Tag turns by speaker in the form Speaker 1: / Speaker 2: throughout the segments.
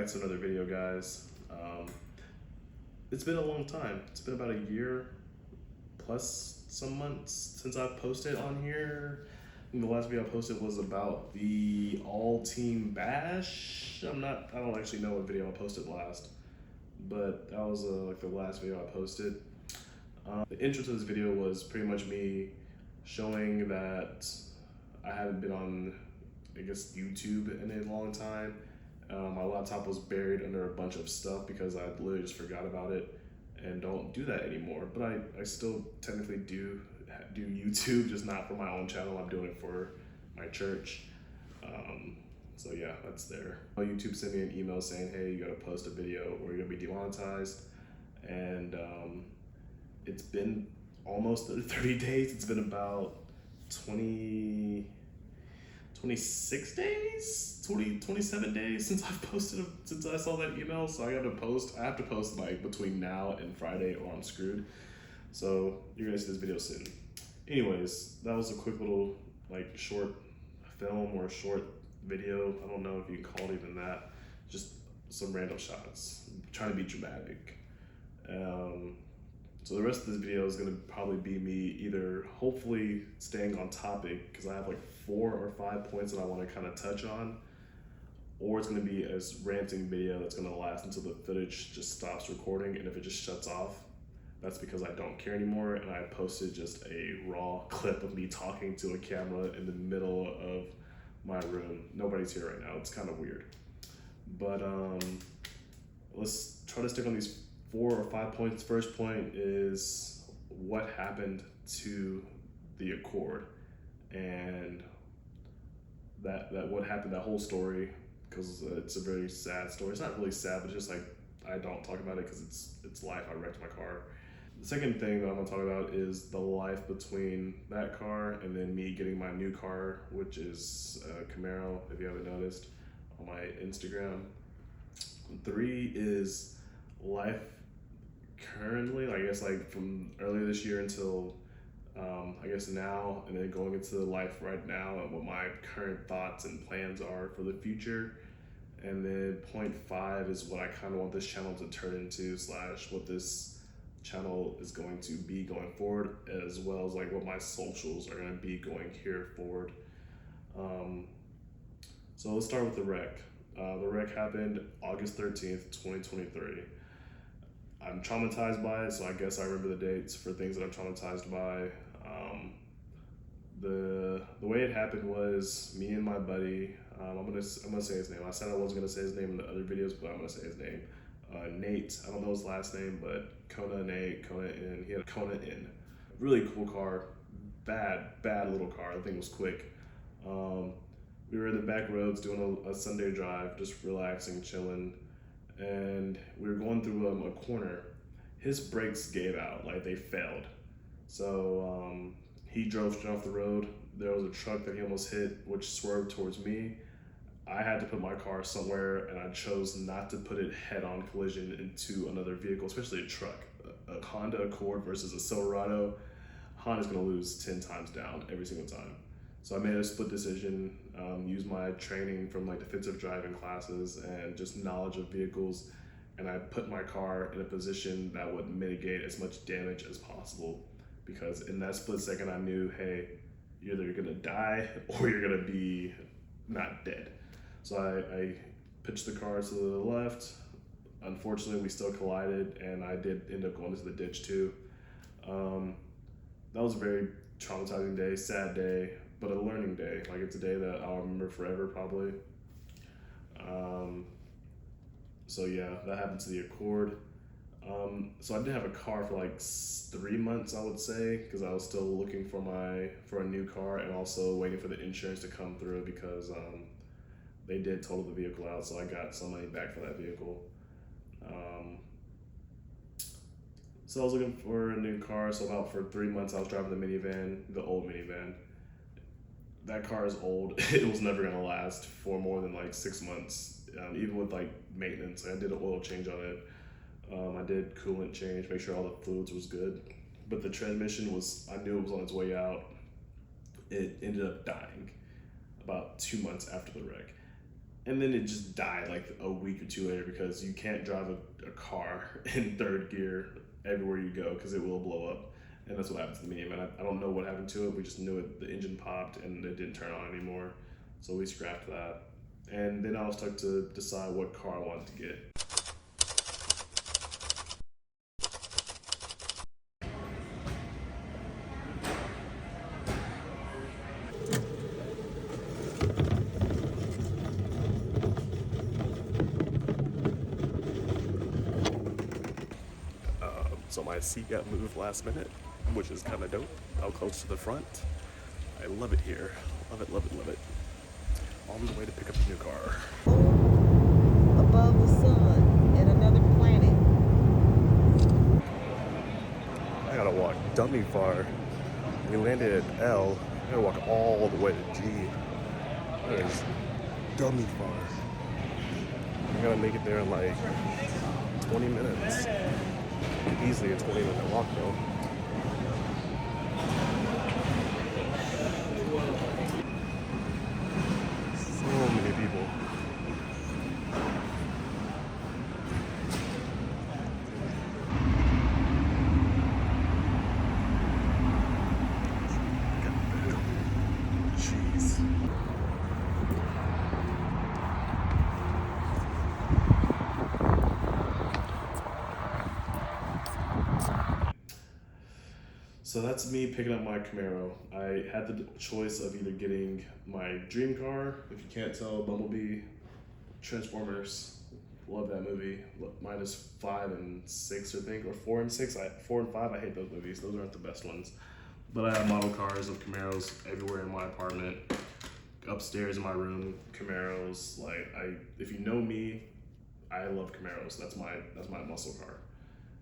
Speaker 1: back to another video, guys. It's been a long time. It's been about a year plus some months since I've posted on here. I think the last video I posted was about the all-team bash. I don't actually know what video I posted last, but that was like the last video I posted. The intro to this video was pretty much me showing that I haven't been on, I guess, YouTube in a long time. My laptop was buried under a bunch of stuff because I literally just forgot about it and don't do that anymore. But I still technically do YouTube, just not for my own channel. I'm doing it for my church. So yeah, that's there. YouTube sent me an email saying, hey, you gotta post a video or you're gonna be demonetized. And it's been almost 30 days. It's been about 26 days, 27 days since I've posted, since I saw that email. So I have to post like between now and Friday or I'm screwed. So you're gonna see this video soon. Anyways, that was a quick little like short film or short video. I don't know if you can call it even that. Just some random shots, I'm trying to be dramatic. So the rest of this video is gonna probably be me either hopefully staying on topic, because I have like 4 or 5 points that I wanna kind of touch on, or it's gonna be a ranting video that's gonna last until the footage just stops recording, and if it just shuts off, that's because I don't care anymore and I posted just a raw clip of me talking to a camera in the middle of my room. Nobody's here right now, it's kind of weird. But let's try to stick on these 4 or 5 points. First point is what happened to the Accord, and that what happened, that whole story, because it's a very sad story. It's not really sad, but just like I don't talk about it because it's life. I wrecked my car. The second thing that I'm gonna talk about is the life between that car and then me getting my new car, which is a Camaro, if you haven't noticed on my Instagram. 3 is life currently, I guess, like from earlier this year until I guess now, and then going into life right now and what my current thoughts and plans are for the future. And then point 5 is what I kind of want this channel to turn into, / what this channel is going to be going forward, as well as like what my socials are going to be going here forward. So let's start with the wreck. The wreck happened August 13th, 2023. I'm traumatized by it, so I guess I remember the dates for things that I'm traumatized by. The way it happened was me and my buddy, I'm gonna say his name. I said I wasn't gonna say his name in the other videos, but I'm gonna say his name. Nate, I don't know his last name, but Kona N. He had a Kona N. Really cool car, bad little car. The thing was quick. We were in the back roads doing a Sunday drive, just relaxing, chilling, and we were going through a corner. His brakes gave out, like they failed. So he drove straight off the road. There was a truck that he almost hit, which swerved towards me. I had to put my car somewhere, and I chose not to put it head-on collision into another vehicle, especially a truck. A Honda Accord versus a Silverado, Honda's gonna lose 10 times down every single time. So I made a split decision, use my training from like defensive driving classes and just knowledge of vehicles, and I put my car in a position that would mitigate as much damage as possible. Because in that split second I knew, hey, either you're gonna die or you're gonna be not dead. So I pitched the car to the left. Unfortunately, we still collided, and I did end up going into the ditch too. That was a very traumatizing day, sad day, but a learning day. Like, it's a day that I'll remember forever, probably. So yeah, that happened to the Accord. So I didn't have a car for like 3 months, I would say, because I was still looking for a new car and also waiting for the insurance to come through, because they did total the vehicle out, so I got some money back for that vehicle. So I was looking for a new car, so about for 3 months I was driving the minivan, the old minivan. That car is old. It was never gonna last for more than like 6 months, even with like maintenance. I did an oil change on it. I did coolant change, make sure all the fluids was good. But the transmission I knew it was on its way out. It ended up dying about 2 months after the wreck. And then it just died like a week or two later because you can't drive a car in third gear everywhere you go because it will blow up. And that's what happened to me. Man, I don't know what happened to it. We just knew it, the engine popped and it didn't turn on anymore. So we scrapped that. And then I was stuck to decide what car I wanted to get. So my seat got moved last minute, which is kind of dope. How close to the front. I love it here. Love it, love it, love it. On the way to pick up a new car.
Speaker 2: Above the sun at another planet.
Speaker 1: I gotta walk dummy far. We landed at L. I gotta walk all the way to G. That is dummy far. I gotta make it there in like 20 minutes. Easily a 20-minute walk though. So many people. Jeez. So that's me picking up my Camaro. I had the choice of either getting my dream car, if you can't tell, Bumblebee, Transformers, love that movie, minus 5 and 6 I think, or 4 and 6, 4 and 5, I hate those movies, those aren't the best ones. But I have model cars of Camaros everywhere in my apartment, upstairs in my room, Camaros, like if you know me, I love Camaros, that's my muscle car.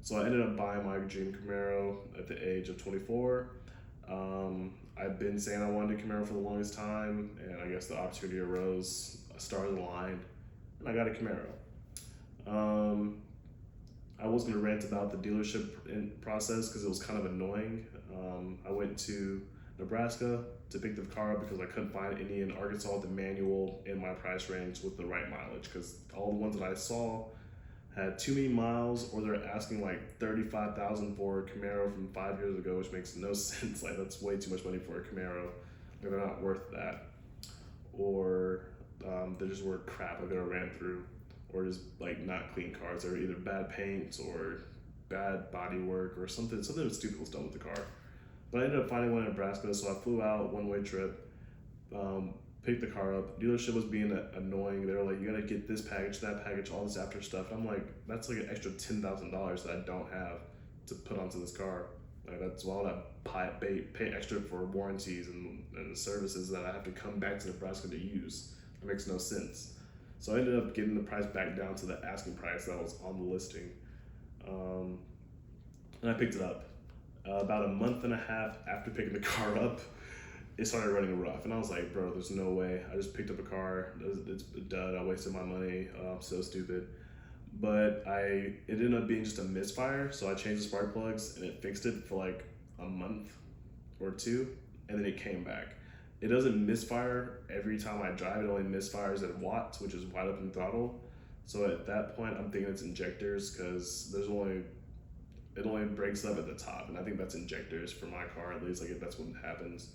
Speaker 1: So I ended up buying my dream Camaro at the age of 24. I've been saying I wanted a Camaro for the longest time, and I guess the opportunity arose, stars aligned, and I got a Camaro. I was gonna rant about the dealership process because it was kind of annoying. I went to Nebraska to pick the car up because I couldn't find any in Arkansas with the manual in my price range with the right mileage, because all the ones that I saw had too many miles, or they're asking like $35,000 for a Camaro from 5 years ago, which makes no sense. Like, that's way too much money for a Camaro. Like, they're not worth that. Or they just were crap, like they were ran through, or just like not clean cars. They're either bad paint or bad body work or something stupid was done with the car. But I ended up finding one in Nebraska, so I flew out, one-way trip, picked the car up. Dealership was being annoying. They were like, you gotta get this package, that package, all this after stuff. I'm like, that's like an extra $10,000 that I don't have to put onto this car. Like, that's all that pay extra for warranties and the services that I have to come back to Nebraska to use. It makes no sense. So I ended up getting the price back down to the asking price that was on the listing. And I picked it up. About a month and a half after picking the car up, it started running rough, and I was like, bro, there's no way. I just picked up a car, it's a dud, I wasted my money, I'm so stupid. But it ended up being just a misfire, so I changed the spark plugs, and it fixed it for like a month or two, and then it came back. It doesn't misfire every time I drive, it only misfires at watts, which is wide open throttle. So at that point, I'm thinking it's injectors, because it only breaks up at the top, and I think that's injectors for my car, at least, like if that's what happens.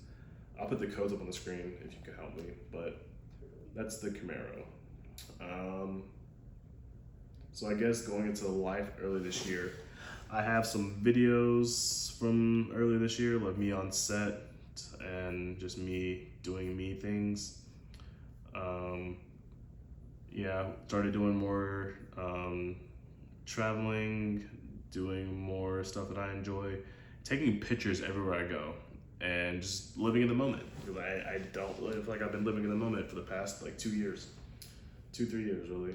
Speaker 1: I'll put the codes up on the screen if you can help me, but that's the Camaro. So I guess going into life early this year, I have some videos from earlier this year, like me on set and just me doing me things. Yeah, started doing more traveling, doing more stuff that I enjoy, taking pictures everywhere I go, and just living in the moment, because I don't live like I've been living in the moment for the past like 3 years really.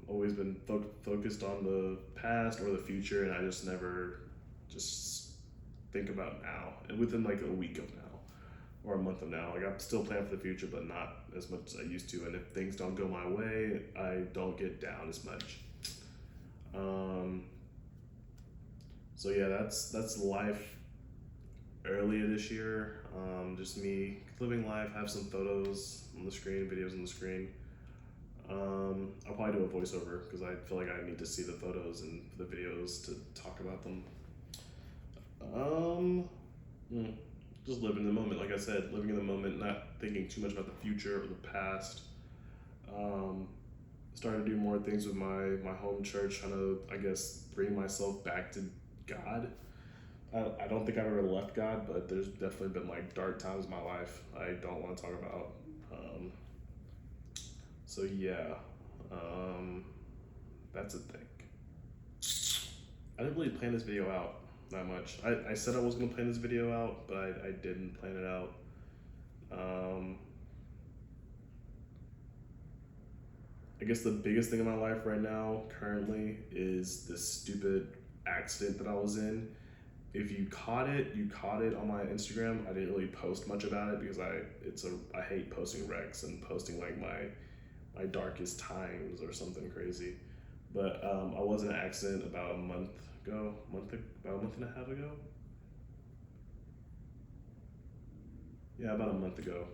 Speaker 1: Always been focused on the past or the future, and I just never just think about now, and within like a week of now or a month of now. Like, I'm still planning for the future, but not as much as I used to, and if things don't go my way, I don't get down as much. So yeah, that's life earlier this year. Just me living life, have some photos on the screen, videos on the screen. I'll probably do a voiceover because I feel like I need to see the photos and the videos to talk about them. Um, mm, just living in the moment, like I said, living in the moment, not thinking too much about the future or the past. Um, Starting to do more things with my home church, trying to, I guess, bring myself back to God. I don't think I've ever left God, but there's definitely been like dark times in my life I don't want to talk about. Um, so yeah, um, that's a thing. I didn't really plan this video out that much. I said I was gonna plan this video out, but I didn't plan it out. Um, I guess the biggest thing in my life right now, currently, is this stupid accident that I was in. If you caught it, you caught it on my Instagram. I didn't really post much about it because I hate posting wrecks and posting like my darkest times or something crazy. But I was in an accident about a month ago, about a month and a half ago. Yeah, about a month ago,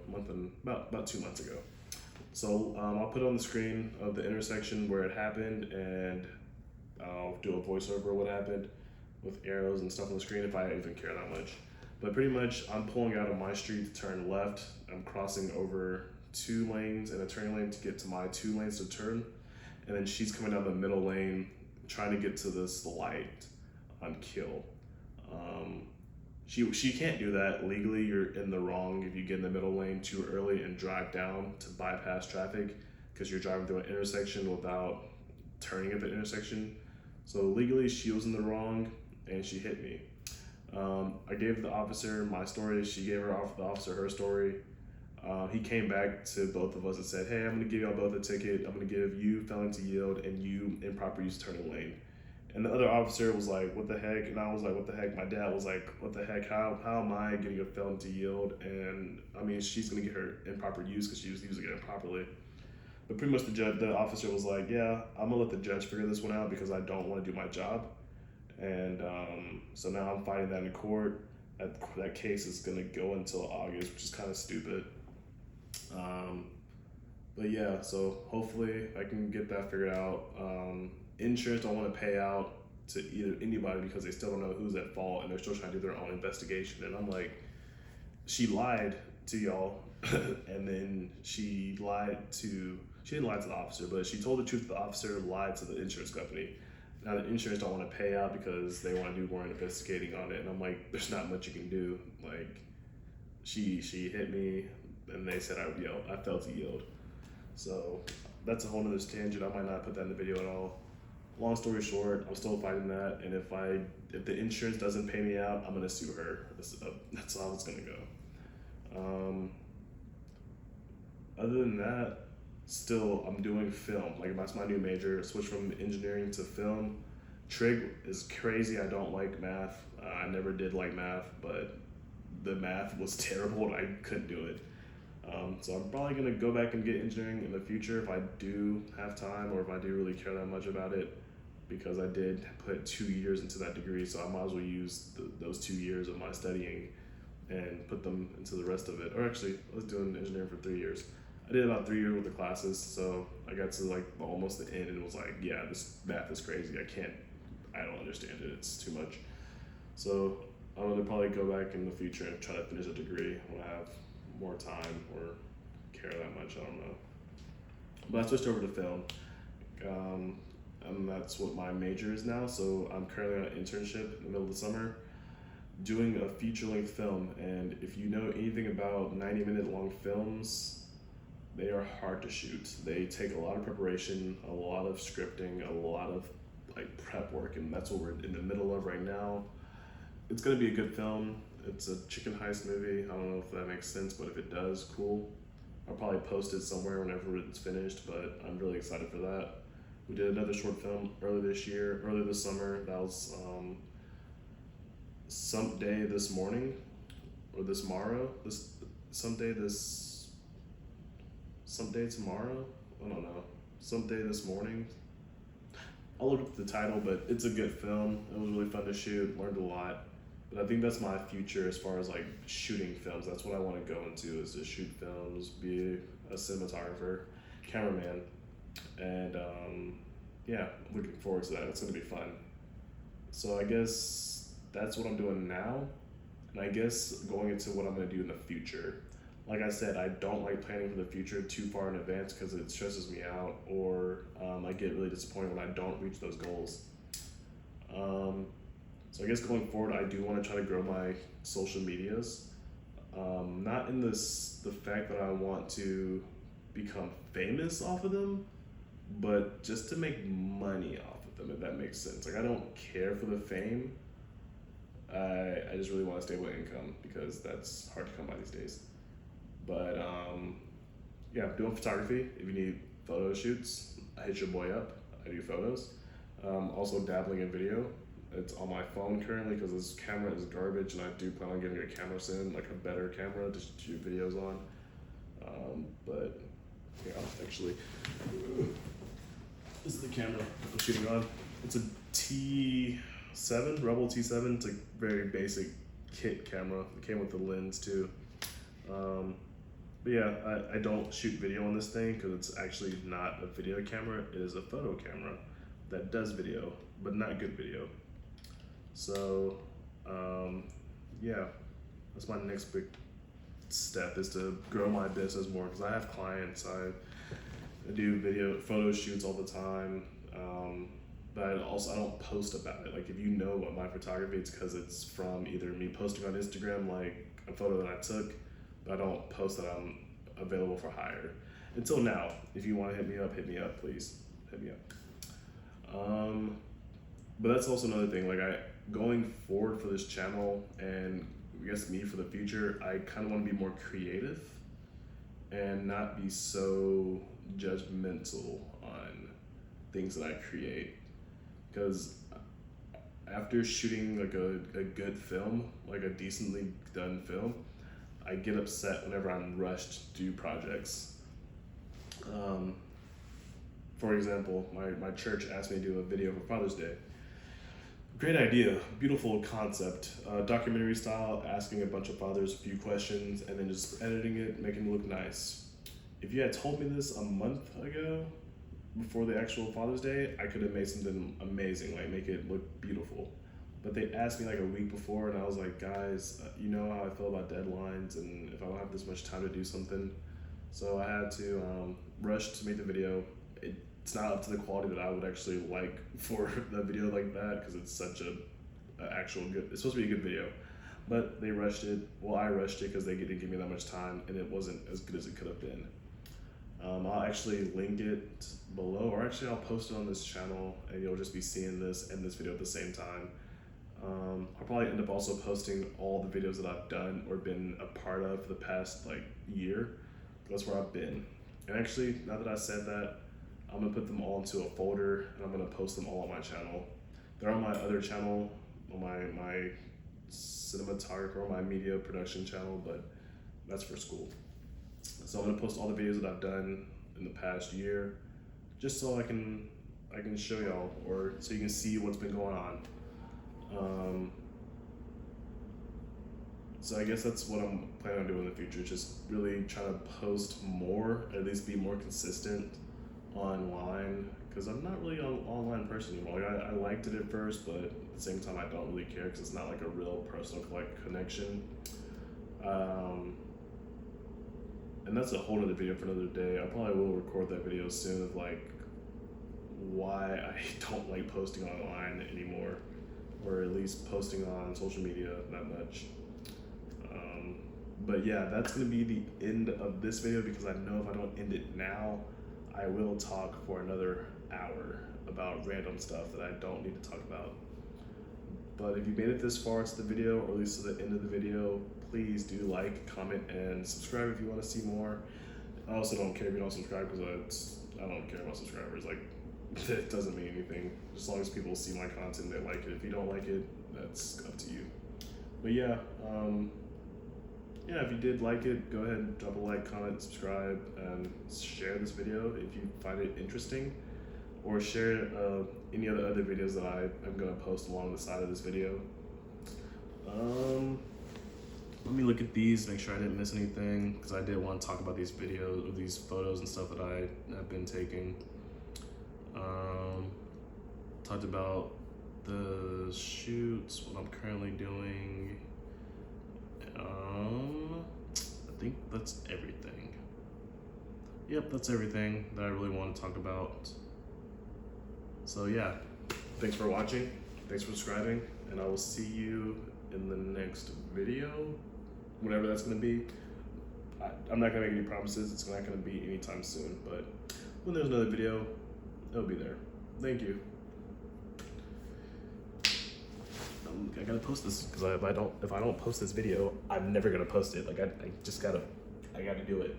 Speaker 1: about 2 months ago. So I'll put on the screen of the intersection where it happened, and I'll do a voiceover of what happened with arrows and stuff on the screen if I even care that much. But pretty much, I'm pulling out of my street to turn left. I'm crossing over 2 lanes and a turning lane to get to my 2 lanes to turn, and then she's coming down the middle lane trying to get to this light on kill. Um, she can't do that legally. You're in the wrong if you get in the middle lane too early and drive down to bypass traffic because you're driving through an intersection without turning at the intersection. So legally, she was in the wrong and she hit me. I gave the officer my story. She gave the officer her story. He came back to both of us and said, "Hey, I'm going to give y'all both a ticket. I'm going to give you felon to yield and you improper use of turning lane." And the other officer was like, "What the heck?" And I was like, "What the heck?" My dad was like, "What the heck? How am I getting a felon to yield?" And I mean, she's going to get her improper use because she was using it improperly. But pretty much the officer was like, "Yeah, I'm going to let the judge figure this one out because I don't want to do my job." And so now I'm fighting that in court. That case is going to go until August, which is kind of stupid. But yeah, so hopefully I can get that figured out. Insurance don't want to pay out to either anybody because they still don't know who's at fault and they're still trying to do their own investigation. And I'm like, she lied to y'all, and then she didn't lie to the officer, but she told the truth to the officer, lied to the insurance company. Now the insurance don't want to pay out because they want to do more investigating on it. And I'm like, there's not much you can do. Like, she hit me, and they said I failed to yield. So that's a whole nother tangent. I might not put that in the video at all. Long story short, I'm still fighting that, and if the insurance doesn't pay me out, I'm gonna sue her. That's how it's gonna go. Other than that, still I'm doing film. Like that's my new major. Switch from engineering to film. Trig is crazy. I don't like math. I never did like math, but the math was terrible and I couldn't do it. So I'm probably gonna go back and get engineering in the future if I do have time or if I do really care that much about it, because I did put 2 years into that degree, so I might as well use those 2 years of my studying and put them into the rest of it. Or actually, I was doing engineering for 3 years. I did about 3 years with the classes, so I got to like almost the end and was like, yeah, this math is crazy. I don't understand it. It's too much. So I'm gonna probably go back in the future and try to finish a degree when I have more time or care that much. I don't know. But I switched over to film. And that's what my major is now. So I'm currently on an internship in the middle of the summer doing a feature-length film. And if you know anything about 90-minute long films, they are hard to shoot. They take a lot of preparation, a lot of scripting, a lot of like prep work, and that's what we're in the middle of right now. It's gonna be a good film. It's a chicken heist movie. I don't know if that makes sense, but if it does, cool. I'll probably post it somewhere whenever it's finished, but I'm really excited for that. We did another short film earlier this summer. That was someday this morning, or this tomorrow. Someday tomorrow. I don't know. Someday this morning. I'll look up the title, but it's a good film. It was really fun to shoot. Learned a lot. But I think that's my future as far as like shooting films. That's what I want to go into, is to shoot films, be a cinematographer, cameraman. And yeah, I'm looking forward to that. It's gonna be fun. So I guess that's what I'm doing now, and I guess going into what I'm gonna do in the future. Like I said, I don't like planning for the future too far in advance because it stresses me out, or I get really disappointed when I don't reach those goals. Um, so I guess going forward, I do want to try to grow my social medias. Not in the fact that I want to become famous off of them, but just to make money off of them, if that makes sense. Like I don't care for the fame. I just really want a stable income because that's hard to come by these days. But yeah, I'm doing photography. If you need photo shoots, I hit your boy up. I do photos. Also dabbling in video. It's on my phone currently because this camera is garbage, and I do plan on getting a camera soon, like a better camera to shoot videos on. But yeah, actually, this is the camera I'm shooting on. It's a T7, Rebel T7. It's a very basic kit camera. It came with the lens too. But yeah, I don't shoot video on this thing because it's actually not a video camera. It is a photo camera that does video, but not good video. So yeah, that's my next big step, is to grow my business more because I have clients. I do video photo shoots all the time, but I don't post about it. Like if you know what my photography, it's because it's from either me posting on Instagram like a photo that I took, but I don't post that I'm available for hire until now. If you want to hit me up, please hit me up. But that's also another thing. Like going forward for this channel, and I guess me for the future, I kind of want to be more creative and not be so judgmental on things that I create. Because after shooting like a good film, like a decently done film, I get upset whenever I'm rushed to do projects. For example, my church asked me to do a video for Father's Day. Great idea, beautiful concept, documentary style, asking a bunch of fathers a few questions and then just editing it, making it look nice. If you had told me this a month ago, before the actual Father's Day, I could have made something amazing, like make it look beautiful. But they asked me like a week before, and I was like, guys, you know how I feel about deadlines, and if I don't have this much time to do something. So I had to rush to make the video. It's not up to the quality that I would actually like for a video like that, because it's such a actual good, it's supposed to be a good video. But they rushed it. Well, I rushed it because they didn't give me that much time, and it wasn't as good as it could have been. I'll actually link it below, or actually I'll post it on this channel, and you'll just be seeing this and this video at the same time. I'll probably end up also posting all the videos that I've done or been a part of for the past like year. That's where I've been. And actually, now that I said that, I'm gonna put them all into a folder, and I'm gonna post them all on my channel. They're on my other channel, on my cinematographer, or my media production channel, but that's for school. So I'm gonna post all the videos that I've done in the past year, just so I can show y'all, or so you can see what's been going on. So I guess that's what I'm planning on doing in the future, just really trying to post more, at least be more consistent online, because I'm not really an online person anymore. Like I liked it at first, but at the same time I don't really care because it's not like a real personal like connection. And that's a whole other video for another day. I probably will record that video soon of like why I don't like posting online anymore, or at least posting on social media that much. But yeah, that's gonna be the end of this video, because I know if I don't end it now, I will talk for another hour about random stuff that I don't need to talk about. But if you made it this far into the video, or at least to the end of the video, please do like, comment, and subscribe if you want to see more. I also don't care if you don't subscribe, because I don't care about subscribers. Like, it doesn't mean anything. As long as people see my content, they like it. If you don't like it, that's up to you. But yeah, if you did like it, go ahead and drop a like, comment, subscribe, and share this video if you find it interesting, or share any of the other videos that I am going to post along the side of this video. Let me look at these, make sure I didn't miss anything, because I did want to talk about these videos or these photos and stuff that I have been taking. Talked about the shoots, what I'm currently doing. I think that's everything. Yep, that's everything that I really want to talk about. So yeah, thanks for watching, thanks for subscribing, and I will see you in the next video, whatever that's gonna be. I'm not gonna make any promises, it's not gonna be anytime soon, but when there's another video, it'll be there. Thank you. I gotta post this, because if I don't post this video, I'm never gonna post it. Like I gotta do it.